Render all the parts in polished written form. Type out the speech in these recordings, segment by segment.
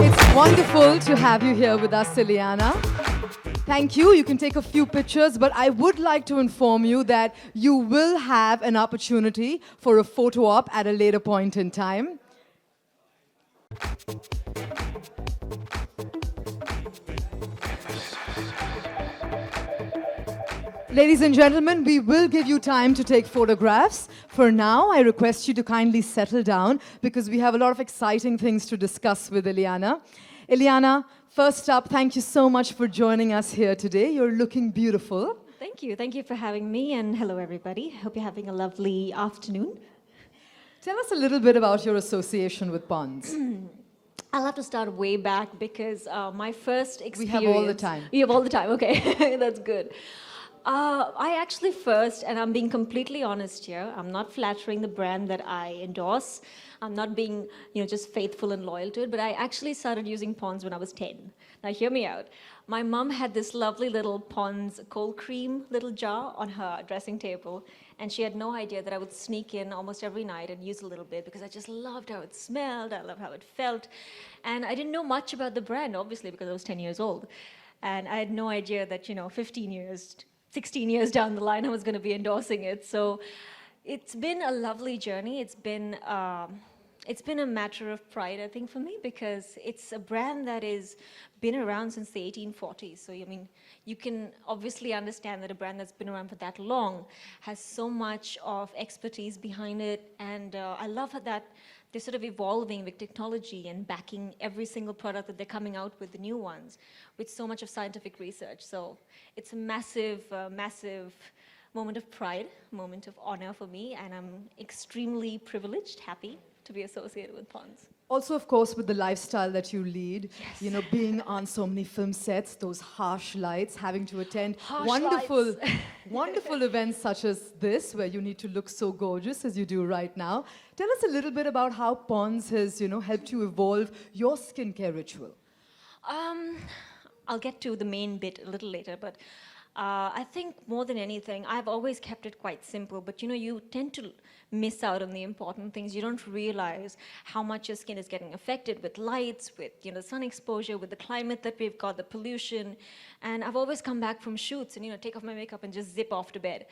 It's wonderful to have you here with us, Ileana. Thank you. You can take a few pictures, but I would like to inform you that you will have an opportunity for a photo op at a later point in time. Ladies and gentlemen, we will give you time to take photographs. For now, I request you to kindly settle down because we have a lot of exciting things to discuss with Ileana. Ileana, first up, thank you so much for joining us here today. You're looking beautiful. Thank you. Thank you for having me, and hello, everybody. Hope you're having a lovely afternoon. Tell us a little bit about your association with Ponds. I'll have to start way back because my first experience... We have all the time. You have all the time, okay. That's good. I actually first, and I'm being completely honest here, I'm not flattering the brand that I endorse. I'm not being, just faithful and loyal to it, but I actually started using Ponds when I was 10. Now, hear me out. My mom had this lovely little Ponds cold cream little jar on her dressing table, and she had no idea that I would sneak in almost every night and use a little bit because I just loved how it smelled, I loved how it felt, and I didn't know much about the brand, obviously, because I was 10 years old. And I had no idea that, 16 years down the line, I was going to be endorsing it. So it's been a lovely journey. It's been a matter of pride, I think, for me, because it's a brand that has been around since the 1840s. So, you can obviously understand that a brand that's been around for that long has so much of expertise behind it. And I love that they're sort of evolving with technology and backing every single product that they're coming out with, the new ones, with so much of scientific research. So it's a massive, massive moment of pride, moment of honor for me, and I'm extremely privileged, happy to be associated with Ponds. Also, of course, with the lifestyle that you lead, Yes. Being on so many film sets, those harsh lights, having to attend Lights. wonderful events such as this, where you need to look so gorgeous as you do right now. Tell us a little bit about how Ponds has, helped you evolve your skincare ritual. I'll get to the main bit a little later, but I think more than anything, I've always kept it quite simple, but you tend to miss out on the important things. You don't realize how much your skin is getting affected with lights, with sun exposure, with the climate that we've got, the pollution. And I've always come back from shoots and take off my makeup and just zip off to bed.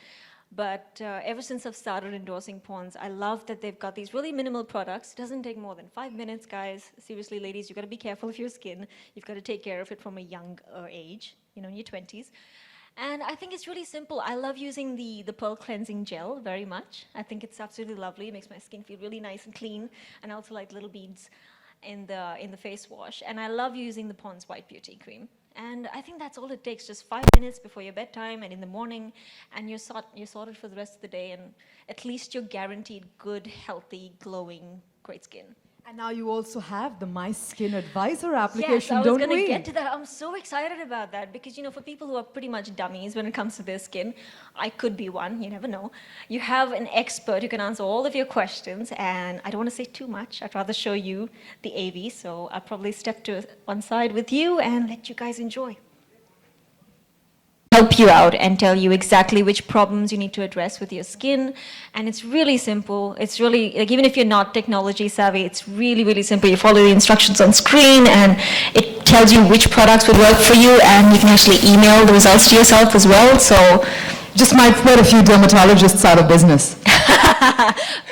But ever since I've started endorsing Ponds, I love that they've got these really minimal products. It doesn't take more than 5 minutes, guys. Seriously, ladies, you've got to be careful of your skin. You've got to take care of it from a young age, in your 20s. And I think it's really simple. I love using the Pearl Cleansing Gel very much. I think it's absolutely lovely. It makes my skin feel really nice and clean. And I also like little beads in the face wash. And I love using the Ponds White Beauty Cream. And I think that's all it takes, just 5 minutes before your bedtime and in the morning, and you're sorted for the rest of the day, and at least you're guaranteed good, healthy, glowing, great skin. And now you also have the My Skin Advisor application, yes, I was don't going we? to get to that. I'm so excited about that because, for people who are pretty much dummies when it comes to their skin, I could be one, you never know. You have an expert who can answer all of your questions, and I don't want to say too much. I'd rather show you the AV, so I'll probably step to one side with you and let you guys enjoy. Help you out and tell you exactly which problems you need to address with your skin. And it's really simple. It's really, even if you're not technology savvy, it's really, really simple. You follow the instructions on screen and it tells you which products would work for you, and you can actually email the results to yourself as well. So Just might put a few dermatologists out of business.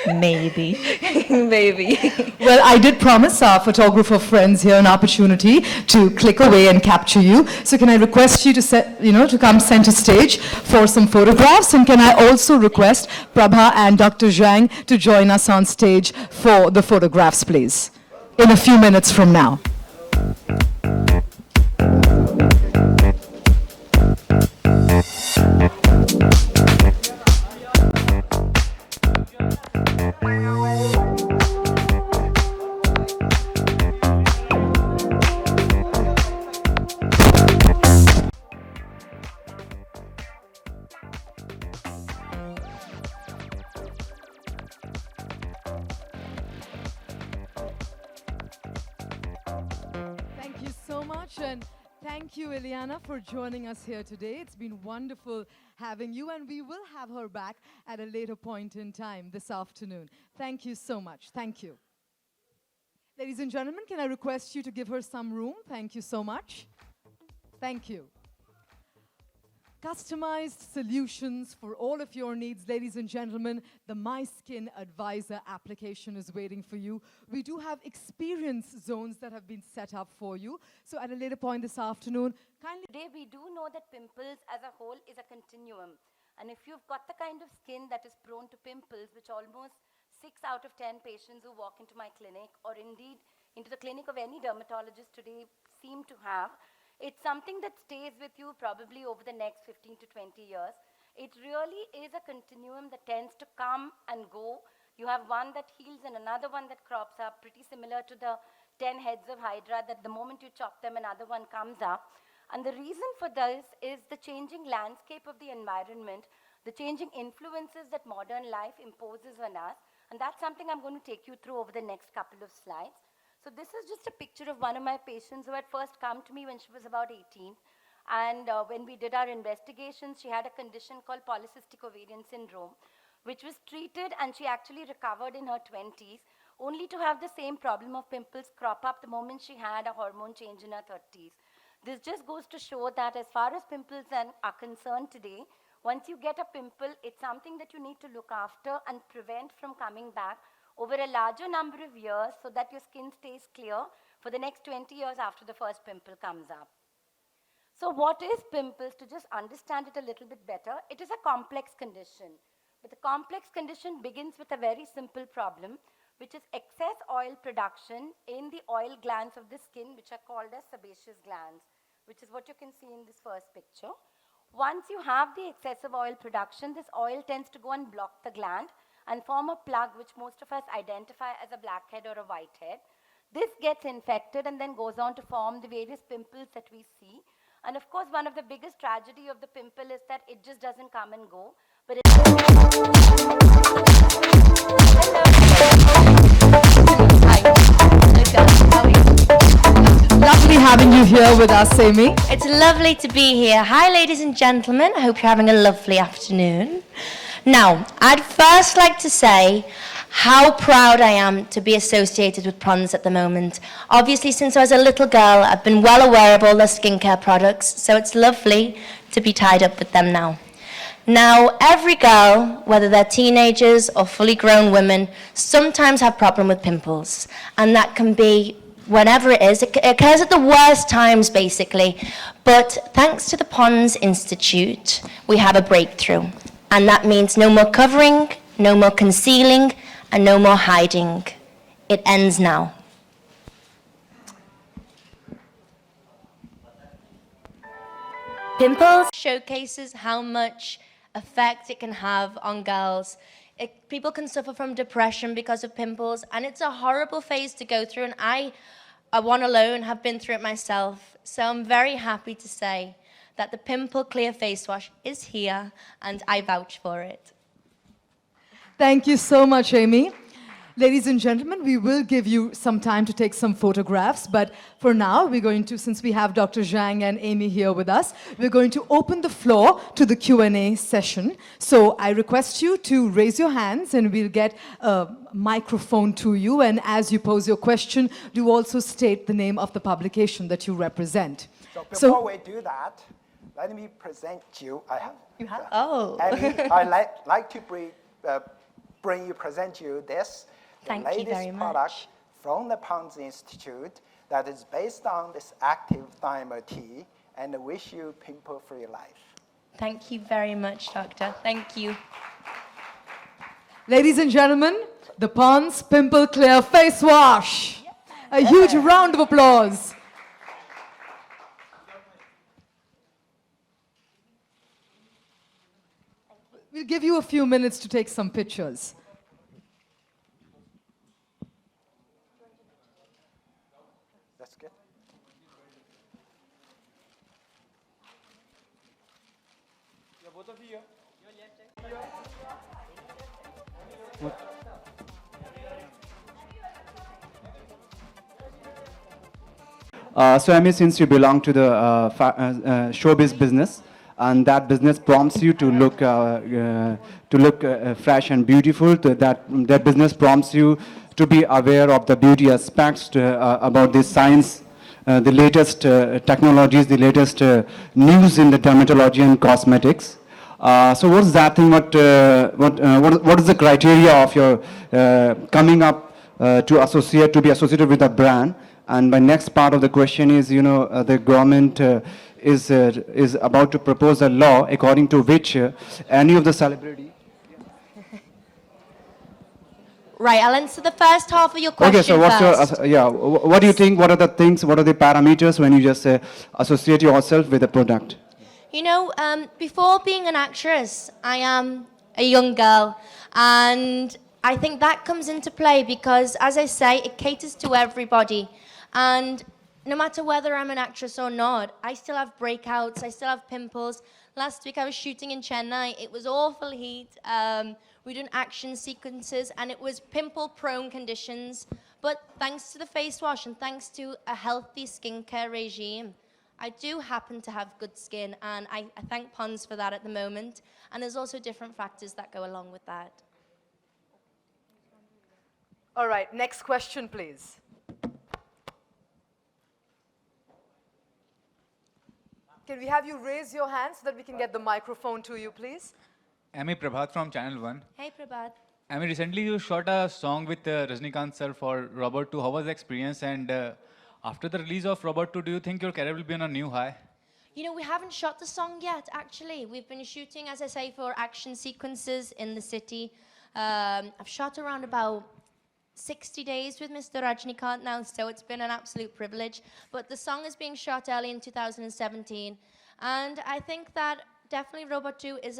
maybe, maybe. Well, I did promise our photographer friends here an opportunity to click away and capture you. So can I request you to come center stage for some photographs? And can I also request Prabha and Dr. Zhang to join us on stage for the photographs, please, in a few minutes from now. Thank you so much, and Thank you, Ileana, for joining us here today. It's been wonderful having you, and we will have her back at a later point in time this afternoon. Thank you so much. Thank you. Ladies and gentlemen, can I request you to give her some room? Thank you so much. Thank you. Customized solutions for all of your needs. Ladies and gentlemen, the My Skin Advisor application is waiting for you. We do have experience zones that have been set up for you. So at a later point this afternoon, kindly... Today we do know that pimples as a whole is a continuum. And if you've got the kind of skin that is prone to pimples, which almost 6 out of 10 patients who walk into my clinic or indeed into the clinic of any dermatologist today seem to have, it's something that stays with you probably over the next 15 to 20 years. It really is a continuum that tends to come and go. You have one that heals and another one that crops up, pretty similar to the 10 heads of Hydra, that the moment you chop them, another one comes up. And the reason for this is the changing landscape of the environment, the changing influences that modern life imposes on us. And that's something I'm going to take you through over the next couple of slides. So this is just a picture of one of my patients who had first come to me when she was about 18. And when we did our investigations, she had a condition called polycystic ovarian syndrome, which was treated and she actually recovered in her 20s, only to have the same problem of pimples crop up the moment she had a hormone change in her 30s. This just goes to show that as far as pimples are concerned today, once you get a pimple, it's something that you need to look after and prevent from coming back over a larger number of years so that your skin stays clear for the next 20 years after the first pimple comes up. So what is pimples? To just understand it a little bit better, it is a complex condition. But the complex condition begins with a very simple problem, which is excess oil production in the oil glands of the skin, which are called as sebaceous glands, which is what you can see in this first picture. Once you have the excessive oil production, this oil tends to go and block the gland and form a plug, which most of us identify as a blackhead or a whitehead. This gets infected and then goes on to form the various pimples that we see. And of course, one of the biggest tragedy of the pimple is that it just doesn't come and go, but Lovely having you here with us, Amy. It's lovely to be here. Hi, ladies and gentlemen. I hope you're having a lovely afternoon. Now, I'd first like to say how proud I am to be associated with Pons at the moment. Obviously, since I was a little girl, I've been well aware of all their skincare products, so it's lovely to be tied up with them now. Now, every girl, whether they're teenagers or fully grown women, sometimes have problem with pimples, and that can be whenever it is. It occurs at the worst times, basically. But thanks to the Pons Institute, we have a breakthrough. And that means no more covering, no more concealing, and no more hiding. It ends now. Pimples showcases how much effect it can have on girls. People can suffer from depression because of pimples, and it's a horrible phase to go through, and I one alone have been through it myself. So I'm very happy to say that the Pimple Clear Face Wash is here, and I vouch for it. Thank you so much, Amy. Ladies and gentlemen, we will give you some time to take some photographs, but for now, we're going to, since we have Dr. Zhang and Amy here with us, we're going to open the floor to the Q&A session. So I request you to raise your hands, and we'll get a microphone to you, and as you pose your question, do also state the name of the publication that you represent. So before we do that, let me present you. You have? Oh. I'd like to present you this, the Thank you very latest product much. from the Pons Institute that is based on this active thiamine tea, and wish you pimple-free life. Thank you very much, Doctor. Thank you. Ladies and gentlemen, the Pons Pimple Clear Face Wash. A huge round of applause. We'll give you a few minutes to take some pictures. That's good. So Amy, since you belong to the showbiz business, and that business prompts you to look fresh and beautiful, that business prompts you to be aware of the beauty aspects about the science, the latest technologies, the latest news in the dermatology and cosmetics. So what's that thing? What is the criteria of your coming up to be associated with a brand? And my next part of the question is, the government is about to propose a law according to which any of the celebrity. Right, I'll answer the first half of your question Okay, so what's first. what do you think? What are the things? What are the parameters when you just associate yourself with a product? Before being an actress, I am a young girl, and I think that comes into play because, as I say, it caters to everybody. And no matter whether I'm an actress or not, I still have breakouts, I still have pimples. Last week I was shooting in Chennai. It was awful heat. We were doing action sequences, and it was pimple-prone conditions. But thanks to the face wash and thanks to a healthy skincare regime, I do happen to have good skin, and I thank Pond's for that at the moment. And there's also different factors that go along with that. All right, next question, please. Can we have you raise your hand so that we can get the microphone to you, please? Amy Prabhat from Channel 1. Hey, Prabhat. Amy, recently you shot a song with Rajnikant sir for Robot 2. How was the experience? And after the release of Robot 2, do you think your career will be on a new high? We haven't shot the song yet, actually. We've been shooting, as I say, for action sequences in the city. I've shot around about 60 days with Mr. Rajnikant now, so it's been an absolute privilege. But the song is being shot early in 2017. And I think that definitely Robot 2 is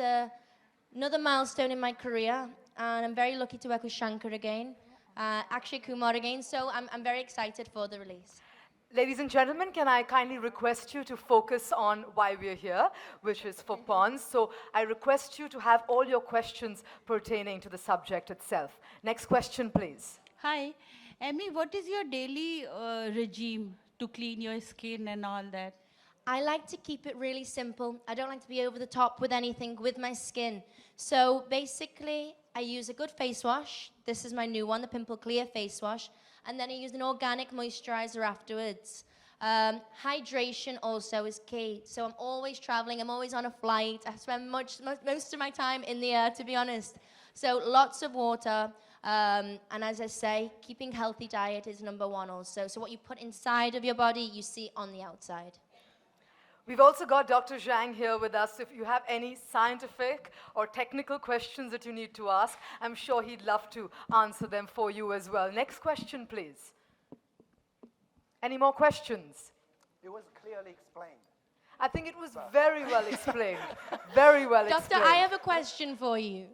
another milestone in my career. And I'm very lucky to work with Shankar again, Akshay Kumar again. So I'm very excited for the release. Ladies and gentlemen, can I kindly request you to focus on why we're here, which is for Pons. So I request you to have all your questions pertaining to the subject itself. Next question, please. Hi. Amy, what is your daily regime to clean your skin and all that? I like to keep it really simple. I don't like to be over the top with anything with my skin. So basically, I use a good face wash. This is my new one, the Pimple Clear face wash. And then I use an organic moisturizer afterwards. Hydration also is key. So I'm always traveling, I'm always on a flight. I spend most of my time in the air, to be honest. So lots of water. And as I say, keeping healthy diet is number one also. So what you put inside of your body, you see on the outside. We've also got Dr. Zhang here with us. If you have any scientific or technical questions that you need to ask, I'm sure he'd love to answer them for you as well. Next question, please. Any more questions? It was clearly explained. I think it was very well explained. Very well Doctor, explained. I have a question for you.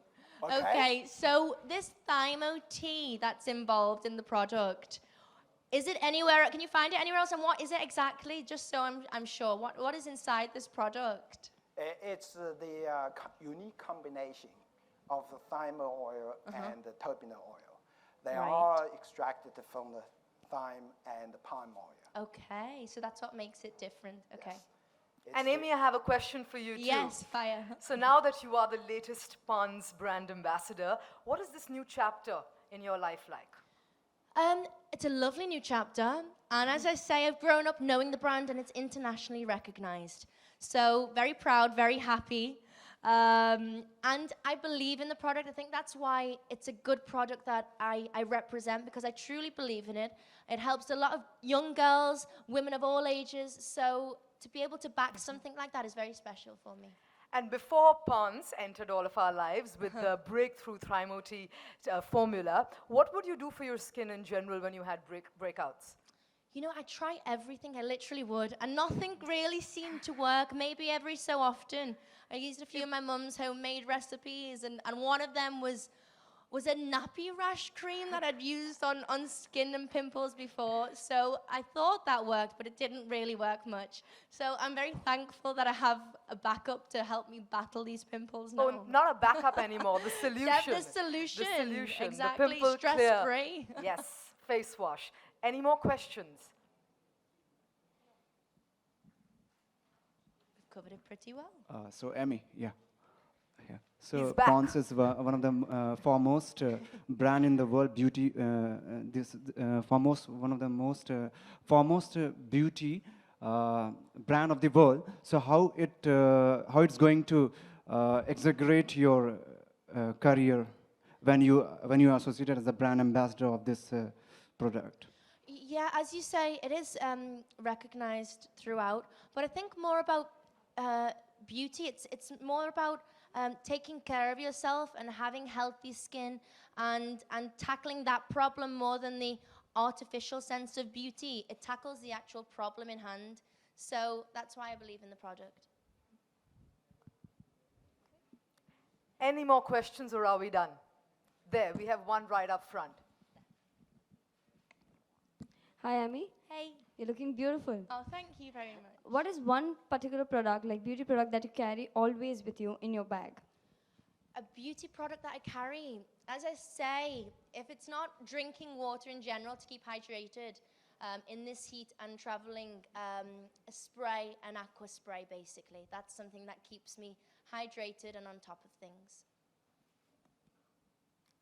Okay. Okay, so this thymo tea that's involved in the product, is it anywhere? Can you find it anywhere else? And what is it exactly? Just so I'm sure. What is inside this product? It's the unique combination of the thyme oil and the turbinol oil. They Right. are extracted from the thyme and the palm oil. Okay, so that's what makes it different. Okay. It's And the- Amy, I have a question for you too. Yes, fire. So now that you are the latest Pons brand ambassador, what is this new chapter in your life like? It's a lovely new chapter, and as I say, I've grown up knowing the brand, and it's internationally recognized. So very proud, very happy, and I believe in the product. I think that's why it's a good product that I represent, because I truly believe in it. It helps a lot of young girls, women of all ages, so to be able to back something like that is very special for me. And before Pons entered all of our lives with the breakthrough Thymo-T formula, what would you do for your skin in general when you had breakouts? I try everything, I literally would, and nothing really seemed to work, maybe every so often. I used a few of my mum's homemade recipes, and one of them was a nappy rash cream that I'd used on skin and pimples before. So I thought that worked, but it didn't really work much. So I'm very thankful that I have a backup to help me battle these pimples now. Oh, not a backup anymore, the solution. The solution. The solution. Exactly, The Pimple Clear. stress-free. Yes, face wash. Any more questions? covered it pretty well. So Emmy, yeah. Yeah. He's So back. Pond's is one of the foremost brand in the world, beauty. One of the most foremost beauty brand of the world. So how it's going to exaggerate your career when you are associated as a brand ambassador of this product? Yeah, as you say, it is recognized throughout, but I think more about beauty. It's more about taking care of yourself and having healthy skin and tackling that problem more than the artificial sense of beauty. It tackles the actual problem in hand. So that's why I believe in the product. Any more questions or are we done? There, we have one right up front. Hi, Amy. Hey. You're looking beautiful. Oh, thank you very much. What is one particular product, like beauty product, that you carry always with you in your bag? A beauty product that I carry. As I say, if it's not drinking water in general to keep hydrated in this heat and traveling, a spray, an aqua spray basically. That's something that keeps me hydrated and on top of things.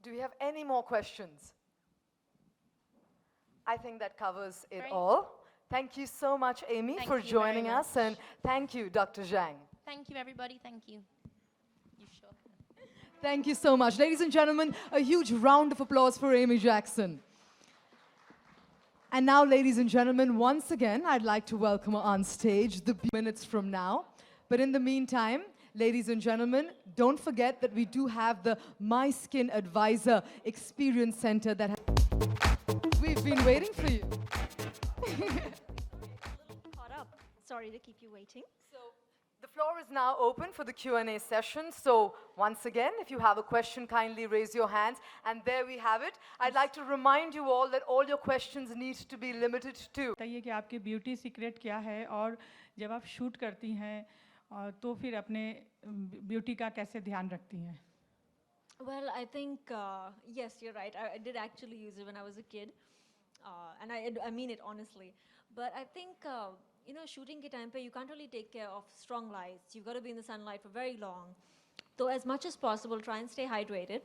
Do we have any more questions? I think that covers it Great. all. Thank you so much, Amy, Thank for you very joining us, much. and thank you, Dr. Zhang. Thank you, everybody. Thank you. You sure? Thank you so much. Ladies and gentlemen, a huge round of applause for Amy Jackson. And now, ladies and gentlemen, once again, I'd like to welcome her on stage minutes from now. But in the meantime, ladies and gentlemen, don't forget that we do have the My Skin Advisor Experience Center that we've been waiting for you. Caught up. Sorry to keep you waiting. So the floor is now open for the Q&A session. So once again, if you have a question, kindly raise your hands. And there we have it. I'd like to remind you all that all your questions need to be limited to. बताइए कि आपके beauty secret क्या है और जब आप shoot करती हैं तो फिर अपने ब्यूटी का कैसे ध्यान रखती हैं? Well, I think, yes, you're right. I did actually use it when I was a kid. And I mean it honestly. But I think, you know, shooting ke time pe, you can't really take care of strong lights. You've got to be in the sunlight for very long. So as much as possible, try and stay hydrated.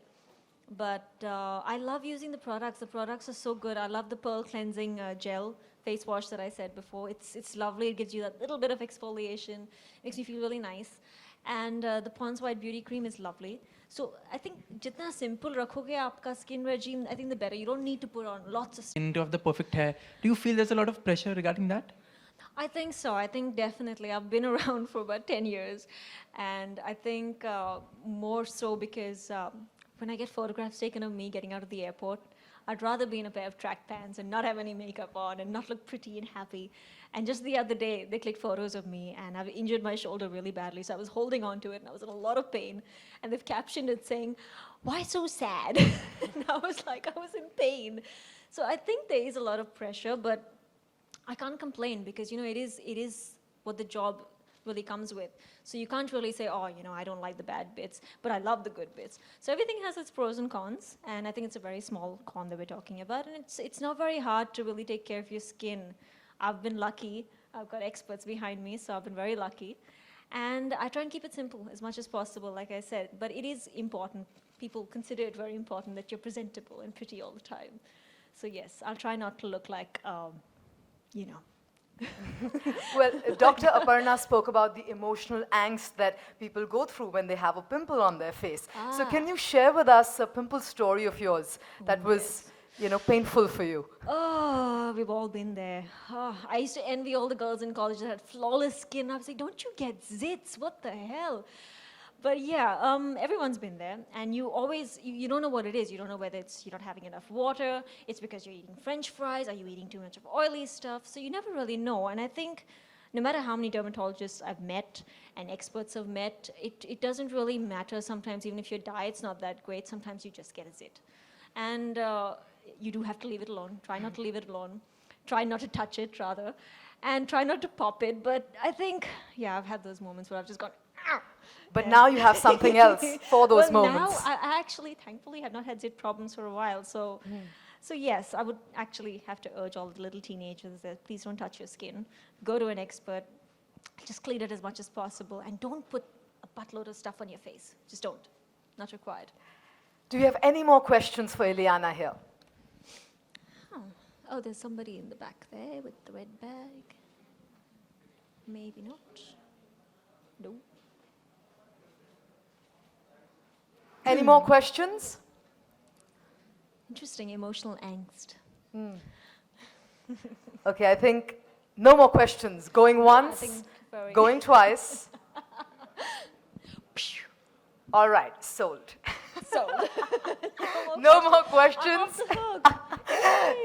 But I love using the products. The products are so good. I love the Pearl Cleansing Gel face wash that I said before. It's lovely. It gives you that little bit of exfoliation. Makes me feel really nice. And the Pond's White Beauty Cream is lovely. So I think jitna simple rakhoge aapka skin regime, I think the better. You don't need to put on lots of Into of the perfect hair. Do you feel there's a lot of pressure regarding that? I think so. I think definitely. I've been around for about 10 years. And I think more so because when I get photographs taken of me getting out of the airport, I'd rather be in a pair of track pants and not have any makeup on and not look pretty and happy. And just the other day, they clicked photos of me and I've injured my shoulder really badly. So I was holding on to it and I was in a lot of pain. And they've captioned it saying, "Why so sad?" And I was like, I was in pain. So I think there is a lot of pressure, but I can't complain because, you know, it is what the job really comes with. So you can't really say, oh, you know, I don't like the bad bits, but I love the good bits. So everything has its pros and cons, and I think it's a very small con that we're talking about, and it's not very hard to really take care of your skin. I've been lucky. I've got experts behind me, so I've been very lucky. And I try and keep it simple as much as possible, like I said, but it is important. People consider it very important that you're presentable and pretty all the time. So yes, I'll try not to look like, you know. Well, Dr. Aparna spoke about the emotional angst that people go through when they have a pimple on their face. So can you share with us a pimple story of yours that was, you know, painful for you? Oh, we've all been there. Oh, I used to envy all the girls in college that had flawless skin. I was like, don't you get zits? What the hell? But yeah, everyone's been there, and you always, you don't know what it is. You don't know whether it's you're not having enough water, it's because you're eating French fries, are you eating too much of oily stuff? So you never really know, and I think no matter how many dermatologists I've met and experts have met, it doesn't really matter sometimes, even if your diet's not that great, sometimes you just get a zit. And you do have to leave it alone. Try not to leave it alone. Try not to touch it, rather, and try not to pop it. But I think, yeah, I've had those moments where I've just gone, ow! But now you have something else for those moments. Now, I actually, thankfully, have not had zit problems for a while. So, so yes, I would actually have to urge all the little teenagers that please don't touch your skin. Go to an expert. Just clean it as much as possible and don't put a buttload of stuff on your face. Just don't. Not required. Do you have any more questions for Ileana here? Oh, there's somebody in the back there with the red bag. Maybe not. No. Any more questions? Interesting emotional angst. Okay, I think no more questions. Going once, very- going twice. All right, sold. Sold. No more questions.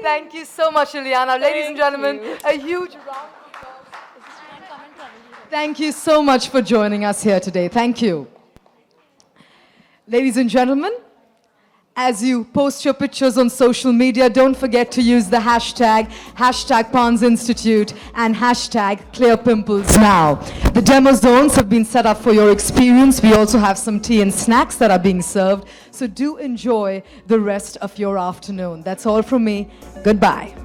Thank you so much, Ileana. Ladies and gentlemen, a huge round of applause. Thank you so much for joining us here today. Thank you. Ladies and gentlemen, as you post your pictures on social media, don't forget to use the hashtag Pons Institute and hashtag Clear Pimples Now. The demo zones have been set up for your experience. We also have some tea and snacks that are being served. So do enjoy the rest of your afternoon. That's all from me. Goodbye.